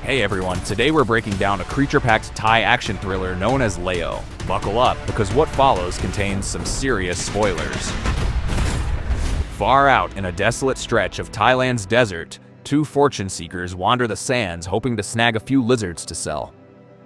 Hey everyone, today we're breaking down a creature-packed Thai action thriller known as Leio. Buckle up, because what follows contains some serious spoilers. Far out in a desolate stretch of Thailand's desert, two fortune seekers wander the sands hoping to snag a few lizards to sell.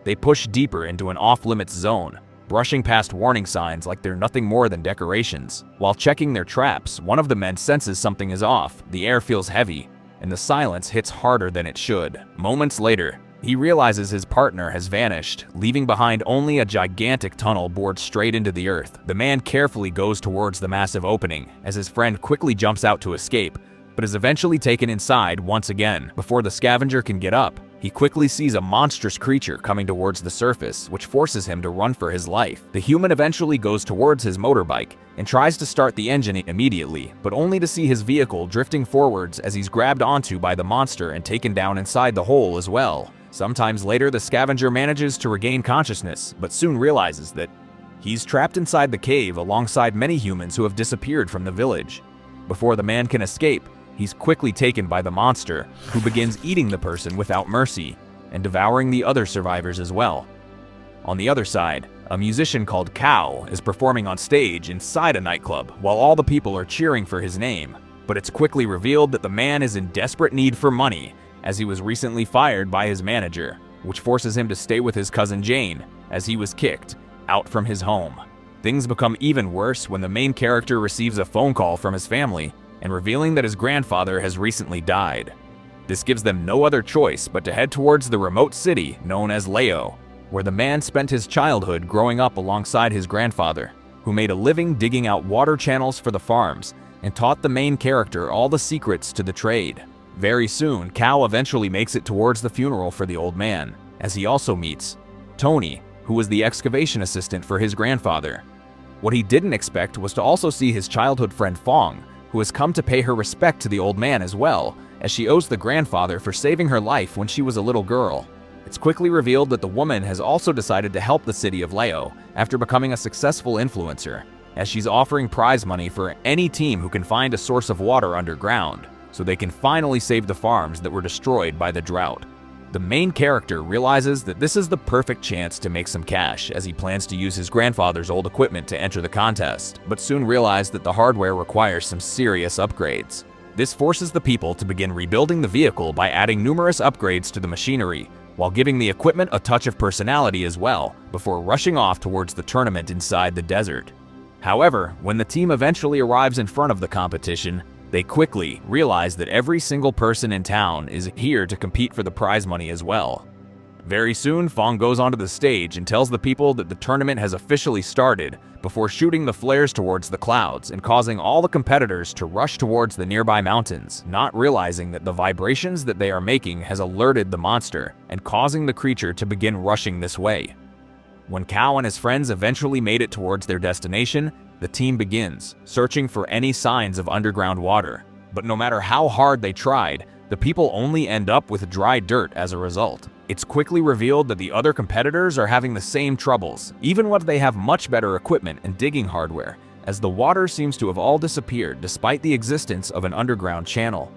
They push deeper into an off-limits zone, brushing past warning signs like they're nothing more than decorations. While checking their traps, one of the men senses something is off. The air feels heavy, and the silence hits harder than it should. Moments later, he realizes his partner has vanished, leaving behind only a gigantic tunnel bored straight into the earth. The man carefully goes towards the massive opening, as his friend quickly jumps out to escape, but is eventually taken inside once again. Before the scavenger can get up, he quickly sees a monstrous creature coming towards the surface, which forces him to run for his life. The human eventually goes towards his motorbike and tries to start the engine immediately, but only to see his vehicle drifting forwards as he's grabbed onto by the monster and taken down inside the hole as well. Sometimes later, the scavenger manages to regain consciousness, but soon realizes that he's trapped inside the cave alongside many humans who have disappeared from the village. Before the man can escape, he's quickly taken by the monster, who begins eating the person without mercy and devouring the other survivors as well. On the other side, a musician called Cow is performing on stage inside a nightclub while all the people are cheering for his name. But it's quickly revealed that the man is in desperate need for money, as he was recently fired by his manager, which forces him to stay with his cousin Jane, as he was kicked out from his home. Things become even worse when the main character receives a phone call from his family and revealing that his grandfather has recently died. This gives them no other choice but to head towards the remote city known as Leio, where the man spent his childhood growing up alongside his grandfather, who made a living digging out water channels for the farms and taught the main character all the secrets to the trade. Very soon, Cow eventually makes it towards the funeral for the old man, as he also meets Tony, who was the excavation assistant for his grandfather. What he didn't expect was to also see his childhood friend Fong, who has come to pay her respect to the old man as well, as she owes the grandfather for saving her life when she was a little girl. It's quickly revealed that the woman has also decided to help the city of Leio after becoming a successful influencer, as she's offering prize money for any team who can find a source of water underground, so they can finally save the farms that were destroyed by the drought. The main character realizes that this is the perfect chance to make some cash, as he plans to use his grandfather's old equipment to enter the contest, but soon realizes that the hardware requires some serious upgrades. This forces the people to begin rebuilding the vehicle by adding numerous upgrades to the machinery, while giving the equipment a touch of personality as well, before rushing off towards the tournament inside the desert. However, when the team eventually arrives in front of the competition, they quickly realize that every single person in town is here to compete for the prize money as well. Very soon, Fong goes onto the stage and tells the people that the tournament has officially started, before shooting the flares towards the clouds and causing all the competitors to rush towards the nearby mountains, not realizing that the vibrations that they are making has alerted the monster and causing the creature to begin rushing this way. When Cow and his friends eventually made it towards their destination, the team begins searching for any signs of underground water. But no matter how hard they tried, the people only end up with dry dirt as a result. It's quickly revealed that the other competitors are having the same troubles, even when they have much better equipment and digging hardware, as the water seems to have all disappeared despite the existence of an underground channel.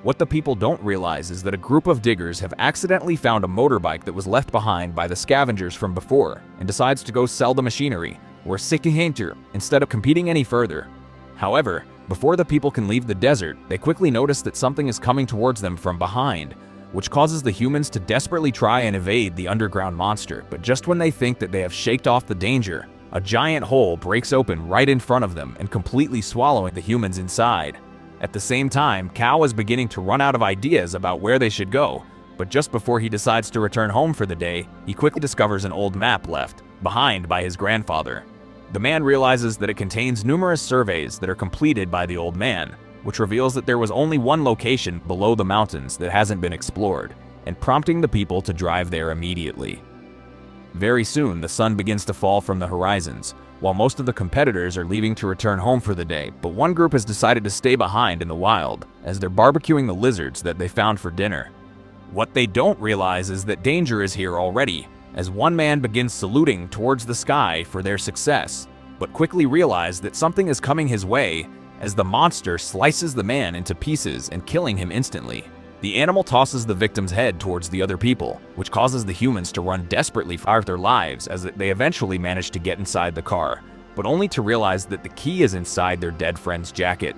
What the people don't realize is that a group of diggers have accidentally found a motorbike that was left behind by the scavengers from before and decides to go sell the machinery, or scavengers, instead of competing any further. However, before the people can leave the desert, they quickly notice that something is coming towards them from behind, which causes the humans to desperately try and evade the underground monster. But just when they think that they have shaked off the danger, a giant hole breaks open right in front of them and completely swallowing the humans inside. At the same time, Cow is beginning to run out of ideas about where they should go, but just before he decides to return home for the day, he quickly discovers an old map left behind by his grandfather. The man realizes that it contains numerous surveys that are completed by the old man, which reveals that there was only one location below the mountains that hasn't been explored, and prompting the people to drive there immediately. Very soon, the sun begins to fall from the horizons, while most of the competitors are leaving to return home for the day, but one group has decided to stay behind in the wild, as they're barbecuing the lizards that they found for dinner. What they don't realize is that danger is here already, as one man begins saluting towards the sky for their success, but quickly realize that something is coming his way as the monster slices the man into pieces and killing him instantly. The animal tosses the victim's head towards the other people, which causes the humans to run desperately for their lives as they eventually manage to get inside the car, but only to realize that the key is inside their dead friend's jacket.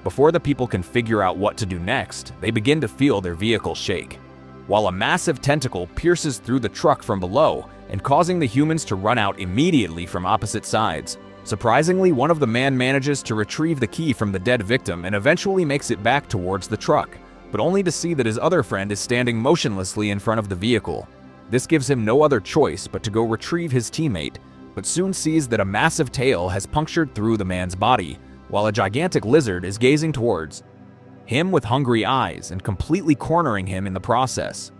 Before the people can figure out what to do next, they begin to feel their vehicle shake, while a massive tentacle pierces through the truck from below and causing the humans to run out immediately from opposite sides. Surprisingly, one of the men manages to retrieve the key from the dead victim and eventually makes it back towards the truck, but only to see that his other friend is standing motionlessly in front of the vehicle. This gives him no other choice but to go retrieve his teammate, but soon sees that a massive tail has punctured through the man's body, while a gigantic lizard is gazing towards him with hungry eyes and completely cornering him in the process.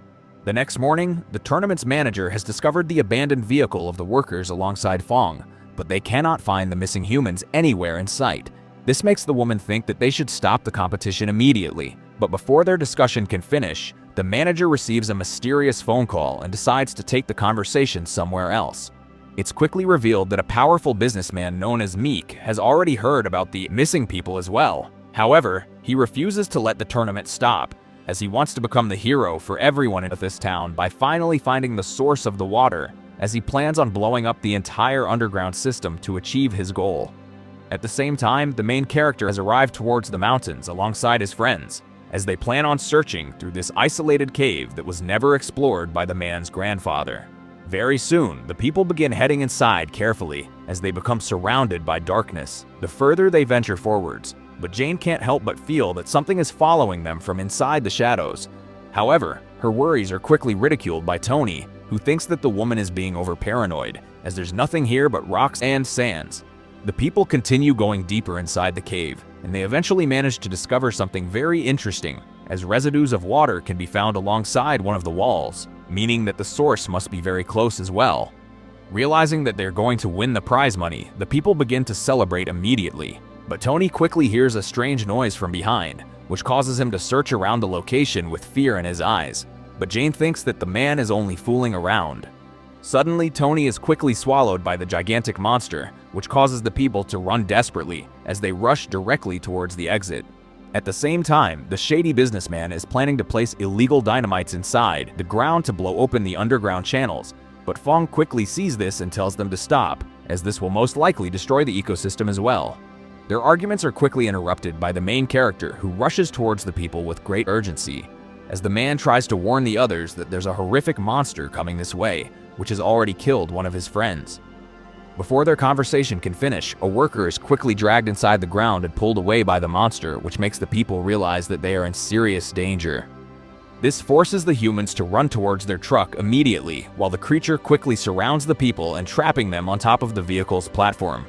The next morning, the tournament's manager has discovered the abandoned vehicle of the workers alongside Fong, but they cannot find the missing humans anywhere in sight. This makes the woman think that they should stop the competition immediately, but before their discussion can finish, the manager receives a mysterious phone call and decides to take the conversation somewhere else. It's quickly revealed that a powerful businessman known as Meek has already heard about the missing people as well. However, he refuses to let the tournament stop, as he wants to become the hero for everyone in this town by finally finding the source of the water, as he plans on blowing up the entire underground system to achieve his goal. At the same time, the main character has arrived towards the mountains alongside his friends, as they plan on searching through this isolated cave that was never explored by the man's grandfather. Very soon, the people begin heading inside carefully as they become surrounded by darkness the further they venture forwards, but Jane can't help but feel that something is following them from inside the shadows. However, her worries are quickly ridiculed by Tony, who thinks that the woman is being over-paranoid, as there's nothing here but rocks and sands. The people continue going deeper inside the cave, and they eventually manage to discover something very interesting, as residues of water can be found alongside one of the walls, meaning that the source must be very close as well. Realizing that they're going to win the prize money, the people begin to celebrate immediately, but Tony quickly hears a strange noise from behind, which causes him to search around the location with fear in his eyes, but Jane thinks that the man is only fooling around. Suddenly, Tony is quickly swallowed by the gigantic monster, which causes the people to run desperately as they rush directly towards the exit. At the same time, the shady businessman is planning to place illegal dynamites inside the ground to blow open the underground channels, but Fong quickly sees this and tells them to stop, as this will most likely destroy the ecosystem as well. Their arguments are quickly interrupted by the main character, who rushes towards the people with great urgency, as the man tries to warn the others that there's a horrific monster coming this way, which has already killed one of his friends. Before their conversation can finish, a worker is quickly dragged inside the ground and pulled away by the monster, which makes the people realize that they are in serious danger. This forces the humans to run towards their truck immediately, while the creature quickly surrounds the people and trapping them on top of the vehicle's platform.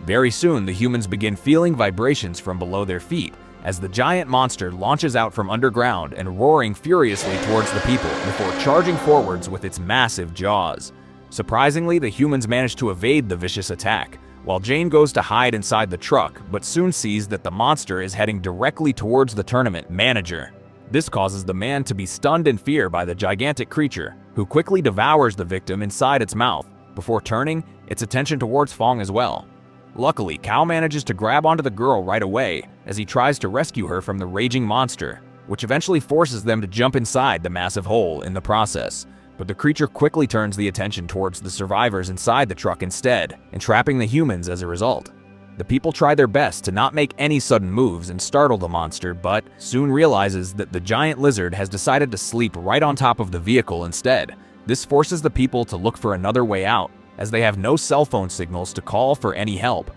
Very soon, the humans begin feeling vibrations from below their feet, as the giant monster launches out from underground and roaring furiously towards the people before charging forwards with its massive jaws. Surprisingly, the humans manage to evade the vicious attack, while Jane goes to hide inside the truck, but soon sees that the monster is heading directly towards the tournament manager. This causes the man to be stunned in fear by the gigantic creature, who quickly devours the victim inside its mouth, before turning its attention towards Fong as well. Luckily, Cao manages to grab onto the girl right away as he tries to rescue her from the raging monster, which eventually forces them to jump inside the massive hole in the process. But the creature quickly turns the attention towards the survivors inside the truck instead, entrapping the humans as a result. The people try their best to not make any sudden moves and startle the monster, but soon realizes that the giant lizard has decided to sleep right on top of the vehicle instead. This forces the people to look for another way out, as they have no cell phone signals to call for any help.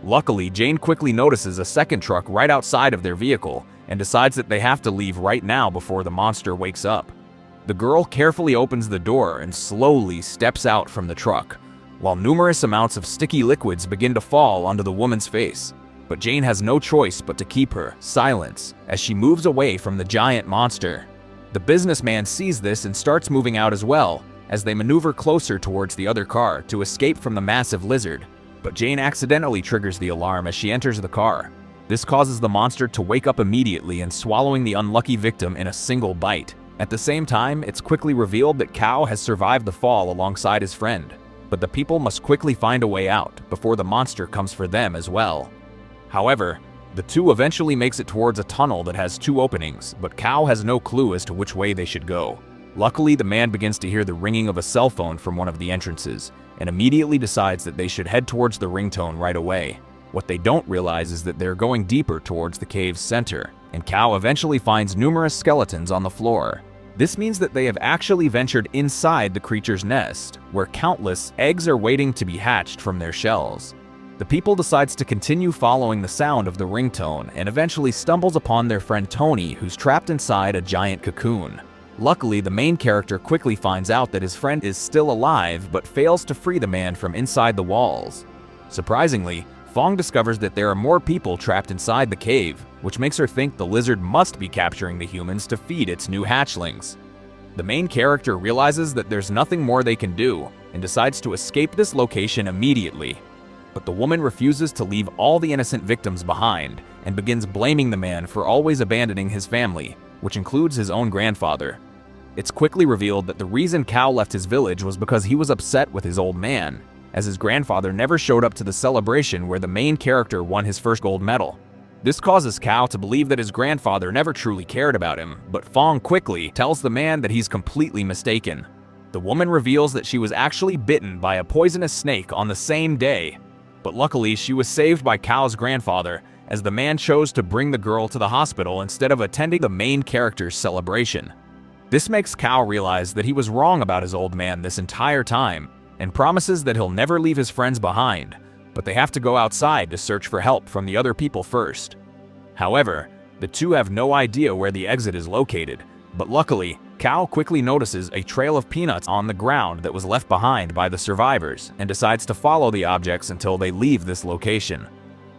Luckily, Jane quickly notices a second truck right outside of their vehicle and decides that they have to leave right now before the monster wakes up. The girl carefully opens the door and slowly steps out from the truck, while numerous amounts of sticky liquids begin to fall onto the woman's face. But Jane has no choice but to keep her silence as she moves away from the giant monster. The businessman sees this and starts moving out as well, as they maneuver closer towards the other car to escape from the massive lizard. But Jane accidentally triggers the alarm as she enters the car. This causes the monster to wake up immediately and swallowing the unlucky victim in a single bite. At the same time, it's quickly revealed that Cao has survived the fall alongside his friend, but the people must quickly find a way out before the monster comes for them as well. However, The two eventually makes it towards a tunnel that has two openings, but Cal has no clue as to which way they should go. Luckily, the man begins to hear the ringing of a cell phone from one of the entrances, and immediately decides that they should head towards the ringtone right away. What they don't realize is that they're going deeper towards the cave's center, and Cal eventually finds numerous skeletons on the floor. This means that they have actually ventured inside the creature's nest, where countless eggs are waiting to be hatched from their shells. The people decides to continue following the sound of the ringtone and eventually stumbles upon their friend Tony, who's trapped inside a giant cocoon. Luckily, the main character quickly finds out that his friend is still alive but fails to free the man from inside the walls. Surprisingly, Fong discovers that there are more people trapped inside the cave, which makes her think the lizard must be capturing the humans to feed its new hatchlings. The main character realizes that there's nothing more they can do and decides to escape this location immediately. But the woman refuses to leave all the innocent victims behind and begins blaming the man for always abandoning his family, which includes his own grandfather. It's quickly revealed that the reason Cal left his village was because he was upset with his old man, as his grandfather never showed up to the celebration where the main character won his first gold medal. This causes Cal to believe that his grandfather never truly cared about him, but Fong quickly tells the man that he's completely mistaken. The woman reveals that she was actually bitten by a poisonous snake on the same day, but luckily she was saved by Cal's grandfather, as the man chose to bring the girl to the hospital instead of attending the main character's celebration. This makes Cal realize that he was wrong about his old man this entire time, and promises that he'll never leave his friends behind, but they have to go outside to search for help from the other people first. However, the two have no idea where the exit is located, but luckily, Cal quickly notices a trail of peanuts on the ground that was left behind by the survivors and decides to follow the objects until they leave this location.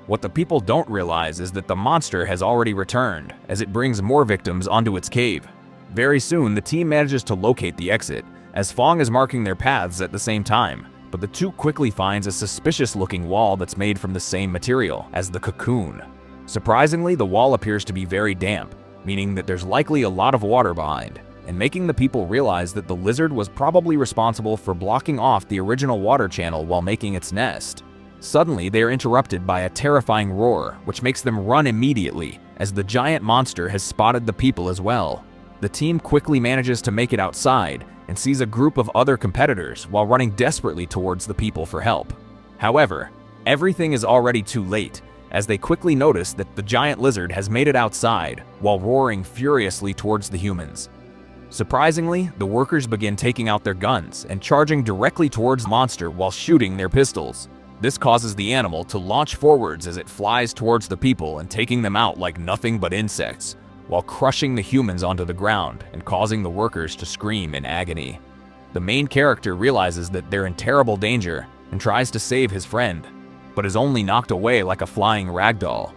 What the people don't realize is that the monster has already returned, as it brings more victims onto its cave. Very soon, the team manages to locate the exit, as Fong is marking their paths at the same time, but the two quickly finds a suspicious-looking wall that's made from the same material as the cocoon. Surprisingly, the wall appears to be very damp, meaning that there's likely a lot of water behind, and making the people realize that the lizard was probably responsible for blocking off the original water channel while making its nest. Suddenly, they are interrupted by a terrifying roar, which makes them run immediately, as the giant monster has spotted the people as well. The team quickly manages to make it outside and sees a group of other competitors while running desperately towards the people for help. However, everything is already too late, as they quickly notice that the giant lizard has made it outside while roaring furiously towards the humans. Surprisingly, the workers begin taking out their guns and charging directly towards the monster while shooting their pistols. This causes the animal to launch forwards as it flies towards the people and taking them out like nothing but insects, while crushing the humans onto the ground and causing the workers to scream in agony. The main character realizes that they're in terrible danger and tries to save his friend, but is only knocked away like a flying ragdoll.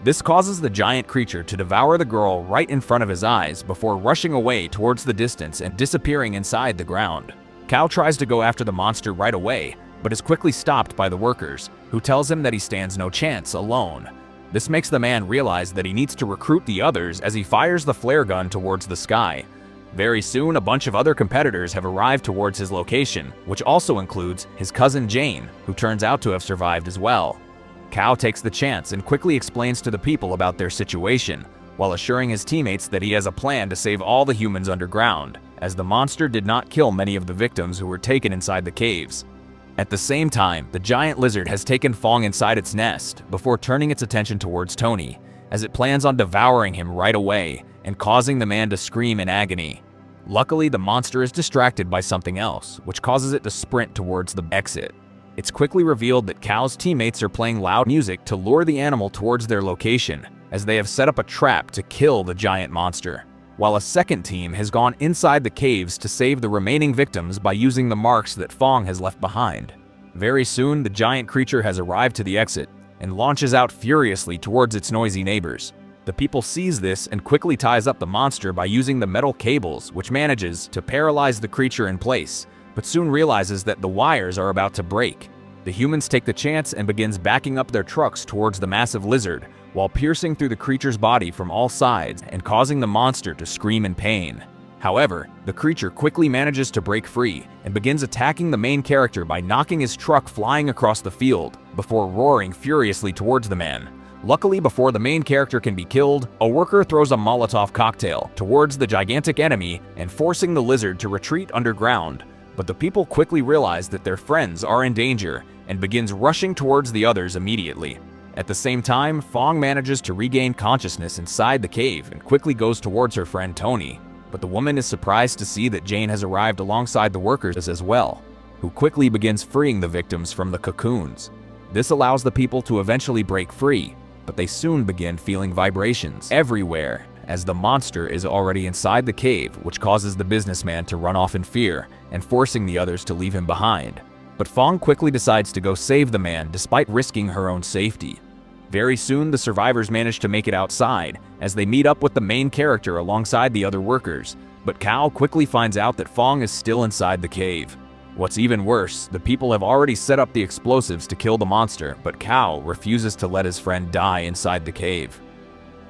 This causes the giant creature to devour the girl right in front of his eyes before rushing away towards the distance and disappearing inside the ground. Cal tries to go after the monster right away, but is quickly stopped by the workers, who tells him that he stands no chance alone. This makes the man realize that he needs to recruit the others as he fires the flare gun towards the sky. Very soon, a bunch of other competitors have arrived towards his location, which also includes his cousin Jane, who turns out to have survived as well. Cal takes the chance and quickly explains to the people about their situation, while assuring his teammates that he has a plan to save all the humans underground, as the monster did not kill many of the victims who were taken inside the caves. At the same time, the giant lizard has taken Fong inside its nest before turning its attention towards Tony, as it plans on devouring him right away and causing the man to scream in agony. Luckily, the monster is distracted by something else, which causes it to sprint towards the exit. It's quickly revealed that Cal's teammates are playing loud music to lure the animal towards their location, as they have set up a trap to kill the giant monster, while a second team has gone inside the caves to save the remaining victims by using the marks that Fong has left behind. Very soon, the giant creature has arrived to the exit and launches out furiously towards its noisy neighbors. The people sees this and quickly ties up the monster by using the metal cables, which manages to paralyze the creature in place, but soon realizes that the wires are about to break. The humans take the chance and begins backing up their trucks towards the massive lizard, while piercing through the creature's body from all sides and causing the monster to scream in pain. However, the creature quickly manages to break free and begins attacking the main character by knocking his truck flying across the field before roaring furiously towards the man, Luckily, before the main character can be killed, a worker throws a Molotov cocktail towards the gigantic enemy and forcing the lizard to retreat underground. But the people quickly realize that their friends are in danger and begins rushing towards the others immediately. At the same time, Fong manages to regain consciousness inside the cave and quickly goes towards her friend Tony. But the woman is surprised to see that Jane has arrived alongside the workers as well, who quickly begins freeing the victims from the cocoons. This allows the people to eventually break free, but they soon begin feeling vibrations everywhere as the monster is already inside the cave, which causes the businessman to run off in fear and forcing the others to leave him behind. But Fong quickly decides to go save the man despite risking her own safety. Very soon, the survivors manage to make it outside as they meet up with the main character alongside the other workers, but Kao quickly finds out that Fong is still inside the cave. What's even worse, the people have already set up the explosives to kill the monster, but Kao refuses to let his friend die inside the cave.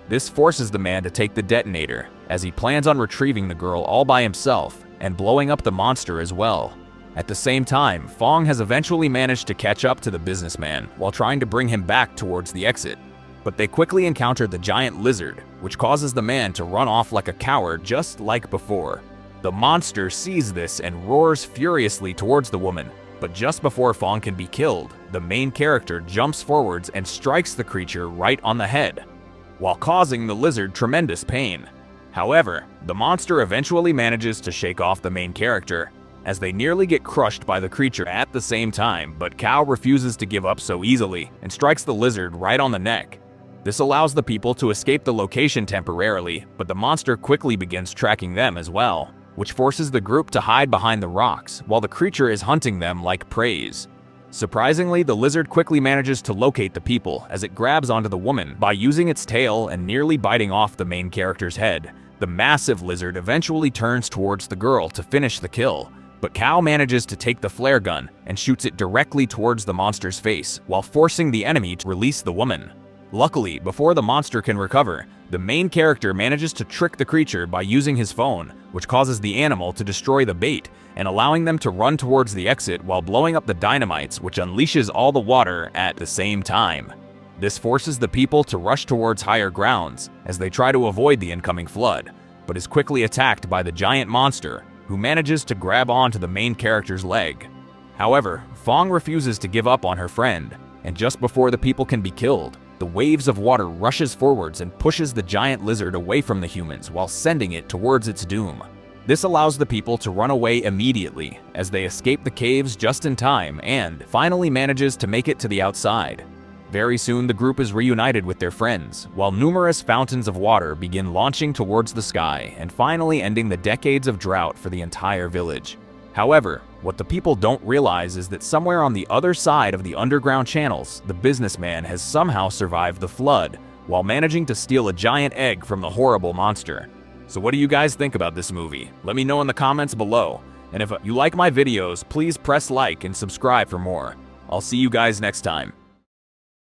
This forces the man to take the detonator, as he plans on retrieving the girl all by himself and blowing up the monster as well. At the same time, Fong has eventually managed to catch up to the businessman while trying to bring him back towards the exit. But they quickly encounter the giant lizard, which causes the man to run off like a coward just like before. The monster sees this and roars furiously towards the woman, but just before Fong can be killed, the main character jumps forwards and strikes the creature right on the head, while causing the lizard tremendous pain. However, the monster eventually manages to shake off the main character, as they nearly get crushed by the creature at the same time, but Kao refuses to give up so easily and strikes the lizard right on the neck. This allows the people to escape the location temporarily, but the monster quickly begins tracking them as well, which forces the group to hide behind the rocks while the creature is hunting them like prey. Surprisingly, the lizard quickly manages to locate the people as it grabs onto the woman by using its tail and nearly biting off the main character's head. The massive lizard eventually turns towards the girl to finish the kill, but Kao manages to take the flare gun and shoots it directly towards the monster's face while forcing the enemy to release the woman. Luckily, before the monster can recover, the main character manages to trick the creature by using his phone, which causes the animal to destroy the bait and allowing them to run towards the exit while blowing up the dynamites, which unleashes all the water at the same time. This forces the people to rush towards higher grounds as they try to avoid the incoming flood, but is quickly attacked by the giant monster, who manages to grab onto the main character's leg. However, Fong refuses to give up on her friend, and just before the people can be killed, the waves of water rushes forwards and pushes the giant lizard away from the humans while sending it towards its doom. This allows the people to run away immediately as they escape the caves just in time and finally manages to make it to the outside. Very soon, the group is reunited with their friends, while numerous fountains of water begin launching towards the sky and finally ending the decades of drought for the entire village. However, what the people don't realize is that somewhere on the other side of the underground channels, the businessman has somehow survived the flood, while managing to steal a giant egg from the horrible monster. So what do you guys think about this movie? Let me know in the comments below. And if you like my videos, please press like and subscribe for more. I'll see you guys next time.